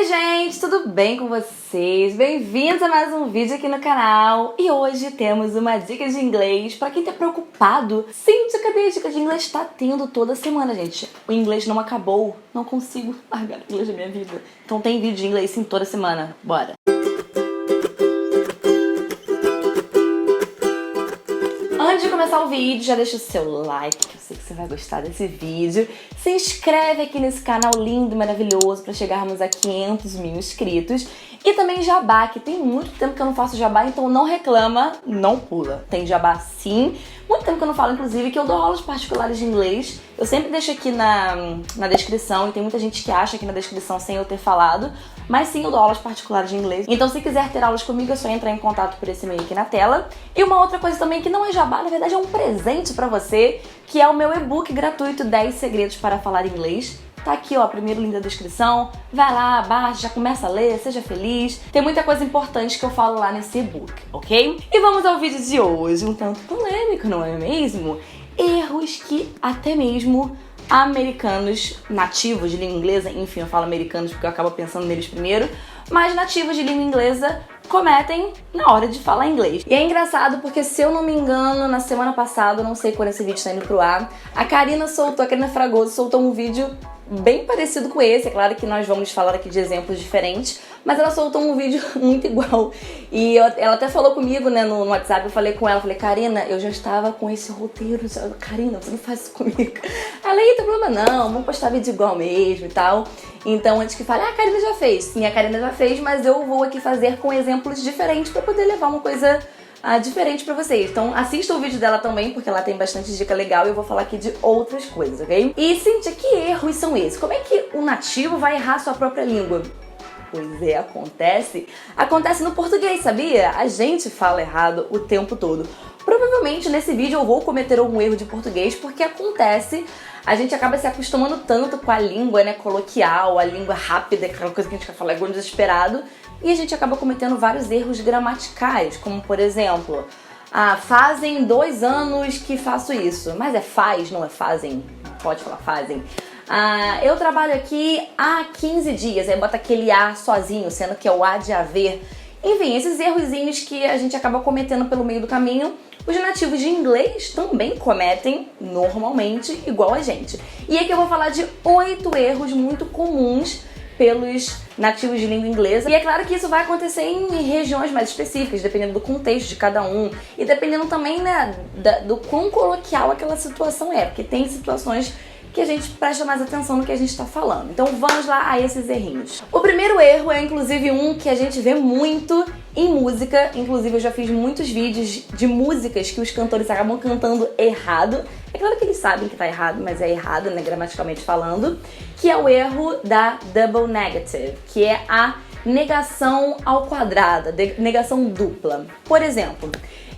Oi gente, tudo bem com vocês? Bem-vindos a mais um vídeo aqui no canal. E hoje temos uma dica de inglês pra quem tá preocupado. Cíntia, cadê a dica de inglês? Tá tendo toda semana, gente. O inglês não acabou, não consigo largar o inglês da minha vida. Então tem vídeo de inglês sim toda semana, bora! Antes de começar o vídeo, já deixa o seu like, que eu sei que você vai gostar desse vídeo. Se inscreve aqui nesse canal lindo e maravilhoso para chegarmos a 500 mil inscritos. E também jabá, que tem muito tempo que eu não faço jabá, então não reclama, não pula. Tem jabá sim. Muito tempo que eu não falo, inclusive, que eu dou aulas particulares de inglês. Eu sempre deixo aqui na descrição, e tem muita gente que acha aqui na descrição sem eu ter falado. Mas sim, eu dou aulas particulares de inglês. Então se quiser ter aulas comigo, é só entrar em contato por esse e-mail aqui na tela. E uma outra coisa também que não é jabá, na verdade é um presente pra você, que é o meu e-book gratuito 10 segredos para falar inglês. Tá aqui, ó, primeiro link da descrição. Vai lá, baixa, já começa a ler, seja feliz. Tem muita coisa importante que eu falo lá nesse e-book, ok? E vamos ao vídeo de hoje, um tanto polêmico, não é mesmo? Erros que até mesmo americanos nativos de língua inglesa, enfim, eu falo americanos porque eu acabo pensando neles primeiro, mas nativos de língua inglesa cometem na hora de falar inglês. E é engraçado porque, se eu não me engano, na semana passada, não sei quando esse vídeo está indo pro ar, a Karina Fragoso soltou um vídeo bem parecido com esse. É claro que nós vamos falar aqui de exemplos diferentes, mas ela soltou um vídeo muito igual. E ela até falou comigo, né, no WhatsApp. Eu falei com ela, falei, Karina, eu já estava com esse roteiro. Karina, você não faz isso comigo. Ela, não tem problema não, vamos postar vídeo igual mesmo e tal. Então, antes que fale, a Karina já fez. Sim, a Karina já fez, mas eu vou aqui fazer com exemplos diferentes pra poder levar uma coisa diferente pra vocês. Então assista o vídeo dela também, porque ela tem bastante dica legal e eu vou falar aqui de outras coisas, ok? E Cíntia, que erros são esses? Como é que o nativo vai errar sua própria língua? Pois é, acontece no português, sabia? A gente fala errado o tempo todo. Provavelmente nesse vídeo eu vou cometer algum erro de português, porque acontece, a gente acaba se acostumando tanto com a língua, né, coloquial, a língua rápida, aquela coisa que a gente quer falar igual desesperado, e a gente acaba cometendo vários erros gramaticais, como por exemplo, fazem 2 anos que faço isso, mas é faz, não é fazem, pode falar fazem. Eu trabalho aqui há 15 dias, aí bota aquele A sozinho, sendo que é o A de haver. Enfim, esses errozinhos que a gente acaba cometendo pelo meio do caminho, os nativos de inglês também cometem normalmente igual a gente. E aqui eu vou falar de 8 erros muito comuns pelos nativos de língua inglesa. E é claro que isso vai acontecer em regiões mais específicas, dependendo do contexto de cada um e dependendo também, né, do quão coloquial aquela situação é, porque tem situações que a gente presta mais atenção no que a gente está falando. Então vamos lá a esses errinhos. O primeiro erro é inclusive um que a gente vê muito em música, inclusive eu já fiz muitos vídeos de músicas que os cantores acabam cantando errado. É claro que eles sabem que tá errado, mas é errado, né, gramaticalmente falando, que é o erro da double negative, que é a negação ao quadrado, negação dupla. Por exemplo,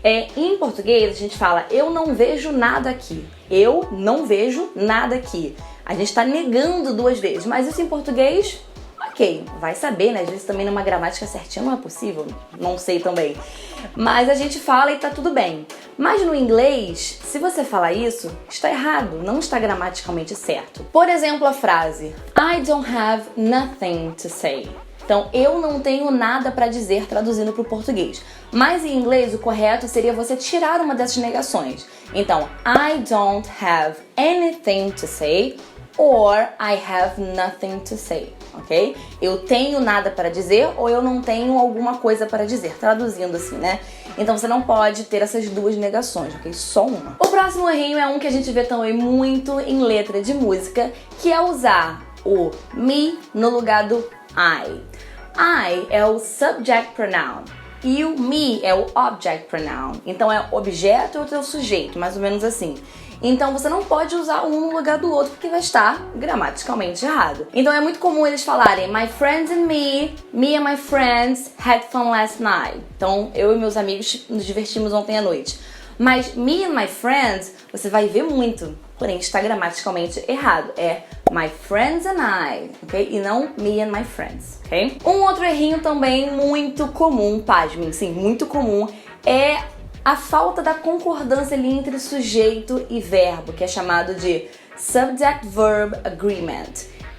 em português a gente fala, eu não vejo nada aqui. Eu não vejo nada aqui. A gente tá negando 2 vezes, mas isso em português, ok, vai saber, né? Às vezes também numa gramática certinha não é possível, não sei também. Mas a gente fala e tá tudo bem. Mas no inglês, se você falar isso, está errado, não está gramaticalmente certo. Por exemplo, a frase I don't have nothing to say. Então, eu não tenho nada pra dizer, traduzindo pro português. Mas em inglês, o correto seria você tirar uma dessas negações. Então, I don't have anything to say or I have nothing to say, ok? Eu tenho nada para dizer ou eu não tenho alguma coisa para dizer, traduzindo assim, né? Então você não pode ter essas 2 negações, ok? Só uma. O próximo errinho é um que a gente vê também muito em letra de música, que é usar o me no lugar do I. I é o subject pronoun e o me é o object pronoun. Então é objeto e outro é o sujeito, mais ou menos assim. Então você não pode usar um no lugar do outro porque vai estar gramaticalmente errado. Então é muito comum eles falarem my friends and me and my friends had fun last night. Então eu e meus amigos nos divertimos ontem à noite. Mas me and my friends, você vai ver muito, porém está gramaticalmente errado. É my friends and I, ok? E não me and my friends, ok? Um outro errinho também muito comum, pasmem, sim, muito comum, é a falta da concordância ali entre sujeito e verbo, que é chamado de subject-verb agreement.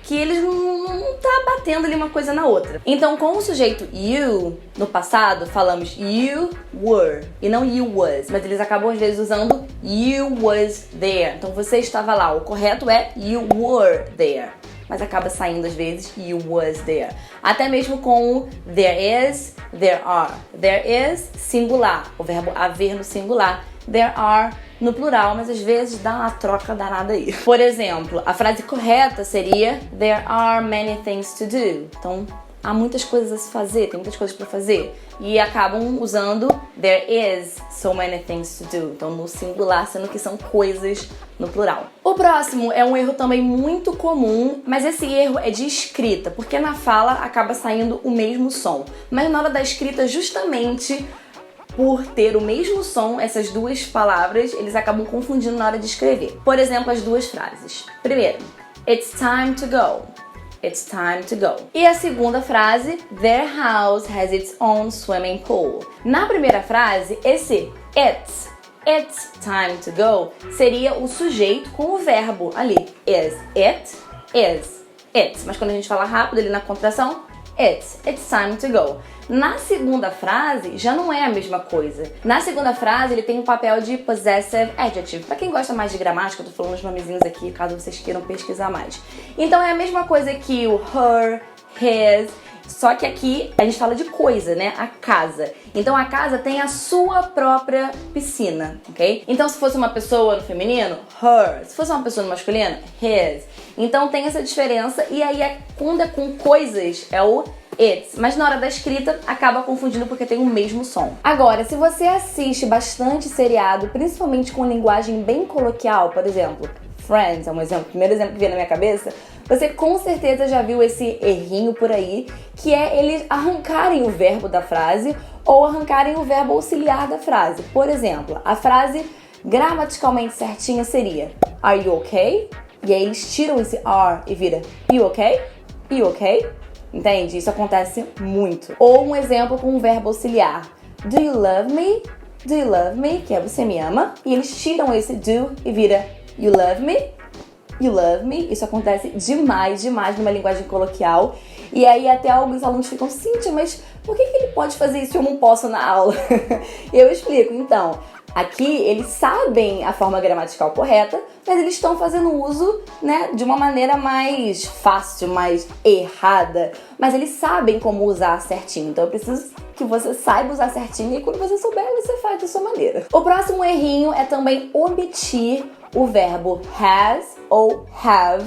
que eles não tá batendo ali uma coisa na outra. Então, com o sujeito you, no passado, falamos you were e não you was, mas eles acabam às vezes usando you was there. Então, você estava lá. O correto é you were there, mas acaba saindo às vezes you was there. Até mesmo com o there is, there are. There is, singular, o verbo haver no singular. There are no plural, mas às vezes dá uma troca danada aí. Por exemplo, a frase correta seria there are many things to do. Então, há muitas coisas a se fazer, tem muitas coisas para fazer. E acabam usando there is so many things to do. Então, no singular, sendo que são coisas no plural. O próximo é um erro também muito comum, mas esse erro é de escrita, porque na fala acaba saindo o mesmo som. Mas na hora da escrita, justamente por ter o mesmo som, essas duas palavras, eles acabam confundindo na hora de escrever. Por exemplo, as duas frases. Primeiro, it's time to go. It's time to go. E a segunda frase, their house has its own swimming pool. Na primeira frase, esse it's time to go seria o sujeito com o verbo ali. Is it. Mas quando a gente fala rápido ali na contração, it's time to go. Na segunda frase, já não é a mesma coisa. Na segunda frase, ele tem um papel de possessive adjective. Pra quem gosta mais de gramática, eu tô falando os nomezinhos aqui, caso vocês queiram pesquisar mais. Então é a mesma coisa que o her, his, só que aqui a gente fala de coisa, né? A casa. Então a casa tem a sua própria piscina, ok? Então se fosse uma pessoa no feminino, her. Se fosse uma pessoa no masculino, his. Então tem essa diferença e aí quando é com coisas é o it's, mas na hora da escrita acaba confundindo porque tem o mesmo som. Agora, se você assiste bastante seriado, principalmente com linguagem bem coloquial, por exemplo, Friends é um exemplo, o primeiro exemplo que veio na minha cabeça, você com certeza já viu esse errinho por aí, que é eles arrancarem o verbo da frase ou arrancarem o verbo auxiliar da frase. Por exemplo, a frase gramaticalmente certinha seria Are you okay? E aí eles tiram esse are e vira You okay? You okay? Entende? Isso acontece muito. Ou um exemplo com um verbo auxiliar. Do you love me? Do you love me? Que é você me ama. E eles tiram esse do e vira You love me? You love me? Isso acontece demais numa linguagem coloquial. E aí até alguns alunos ficam, Cíntia, mas por que ele pode fazer isso e eu não posso na aula? Eu explico. Então, aqui eles sabem a forma gramatical correta, mas eles estão fazendo uso, né, de uma maneira mais fácil, mais errada. Mas eles sabem como usar certinho. Então eu preciso que você saiba usar certinho e quando você souber, você faz da sua maneira. O próximo errinho é também omitir o verbo has ou have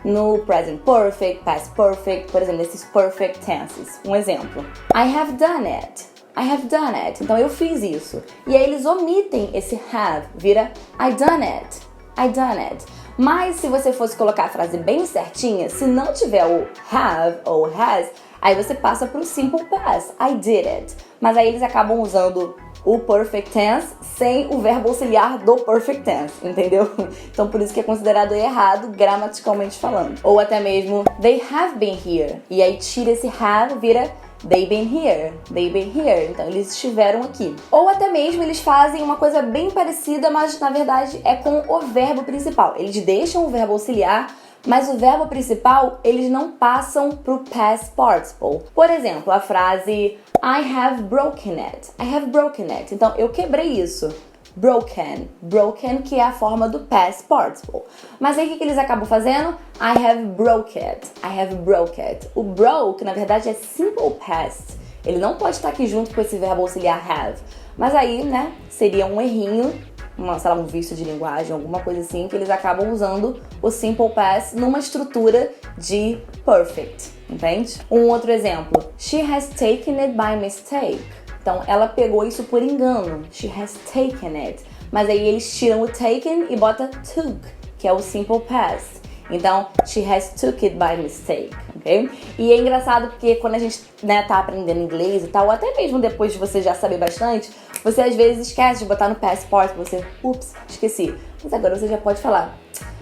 no present perfect, past perfect, por exemplo, nesses perfect tenses. Um exemplo. I have done it. I have done it. Então eu fiz isso. E aí eles omitem esse have, vira I done it. I done it. Mas se você fosse colocar a frase bem certinha, se não tiver o have ou has, aí você passa para o simple past. I did it. Mas aí eles acabam usando o perfect tense sem o verbo auxiliar do perfect tense, entendeu? Então por isso que é considerado errado gramaticalmente falando. Ou até mesmo they have been here. E aí tira esse have, vira They've been here. They've been here. Então, eles estiveram aqui. Ou até mesmo eles fazem uma coisa bem parecida, mas na verdade é com o verbo principal. Eles deixam o verbo auxiliar, mas o verbo principal eles não passam pro past participle. Por exemplo, a frase I have broken it. I have broken it. Então, eu quebrei isso. Broken. Broken, que é a forma do past participle. Mas aí o que eles acabam fazendo? I have broke it. I have broke it. O broke, na verdade, é simple past. Ele não pode estar aqui junto com esse verbo auxiliar have. Mas aí, né, seria um errinho, sei lá, um vício de linguagem, alguma coisa assim, que eles acabam usando o simple past numa estrutura de perfect. Entende? Um outro exemplo. She has taken it by mistake. Então, ela pegou isso por engano. She has taken it. Mas aí eles tiram o taken e bota took, que é o simple past. Então, she has took it by mistake, ok? E é engraçado porque quando a gente, né, tá aprendendo inglês e tal, até mesmo depois de você já saber bastante, você às vezes esquece de botar no past participle, você, ups, esqueci. Mas agora você já pode falar,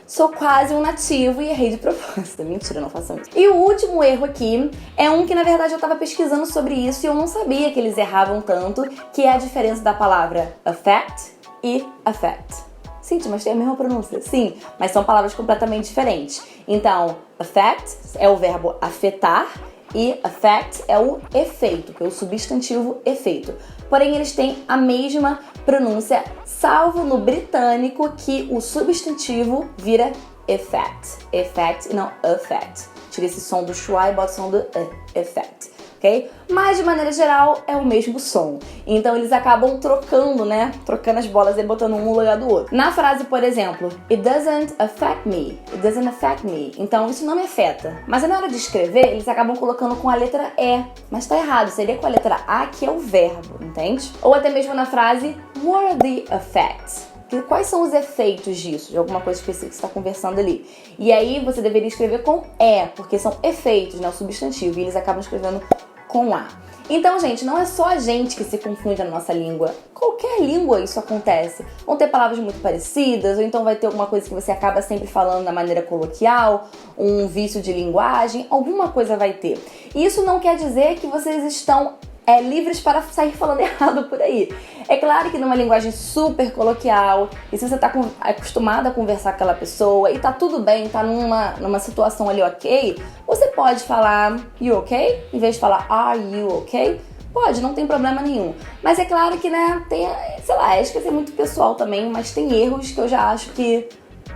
sou quase um nativo e errei de propósito. Mentira, não façam isso. E o último erro aqui é um que, na verdade, eu tava pesquisando sobre isso e eu não sabia que eles erravam tanto, que é a diferença da palavra affect e affect. Cíntia, mas tem a mesma pronúncia. Sim, mas são palavras completamente diferentes. Então, affect é o verbo afetar e affect é o efeito, que é o substantivo efeito. Porém, eles têm a mesma pronúncia, salvo no britânico, que o substantivo vira effect. Effect e não affect. Tira esse som do schwa e bota o som do effect. Okay? Mas de maneira geral é o mesmo som. Então eles acabam trocando, né? Trocando as bolas e botando um no lugar do outro. Na frase, por exemplo, it doesn't affect me. It doesn't affect me. Então isso não me afeta. Mas na hora de escrever, eles acabam colocando com a letra E. Mas tá errado, seria com a letra A, que é o verbo, entende? Ou até mesmo na frase, what are the effects? Quais são os efeitos disso? De alguma coisa específica que você está conversando ali. E aí você deveria escrever com E, porque são efeitos, né? O substantivo. E eles acabam escrevendo com A. Então, gente, não é só a gente que se confunde na nossa língua. Qualquer língua isso acontece. Vão ter palavras muito parecidas, ou então vai ter alguma coisa que você acaba sempre falando da maneira coloquial, um vício de linguagem, alguma coisa vai ter. E isso não quer dizer que vocês estão livres para sair falando errado por aí. É claro que numa linguagem super coloquial, e se você tá acostumado a conversar com aquela pessoa e tá tudo bem, tá numa situação ali ok, você pode falar you okay? Em vez de falar are you okay? Pode, não tem problema nenhum. Mas é claro que, né, tem, sei lá, acho que é muito pessoal também, mas tem erros que eu já acho que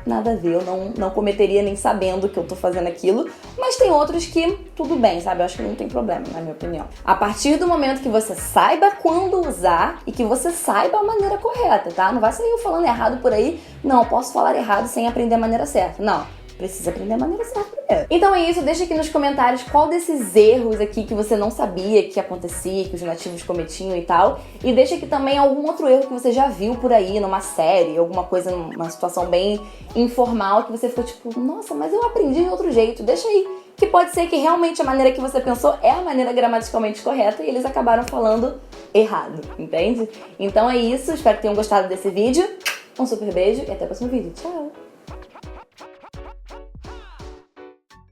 nada a ver, eu não cometeria nem sabendo que eu tô fazendo aquilo, mas tem outros que tudo bem, sabe? Eu acho que não tem problema, na minha opinião. A partir do momento que você saiba quando usar e que você saiba a maneira correta, tá? Não vai sair eu falando errado por aí, não, eu posso falar errado sem aprender a maneira certa. Não, precisa aprender a maneira certa primeiro. Então é isso, deixa aqui nos comentários qual desses erros aqui que você não sabia que acontecia, que os nativos cometiam e tal. E deixa aqui também algum outro erro que você já viu por aí, numa série, alguma coisa, numa situação bem informal, que você ficou tipo, nossa, mas eu aprendi de outro jeito. Deixa aí, que pode ser que realmente a maneira que você pensou é a maneira gramaticalmente correta e eles acabaram falando errado, entende? Então é isso, espero que tenham gostado desse vídeo. Um super beijo e até o próximo vídeo. Tchau!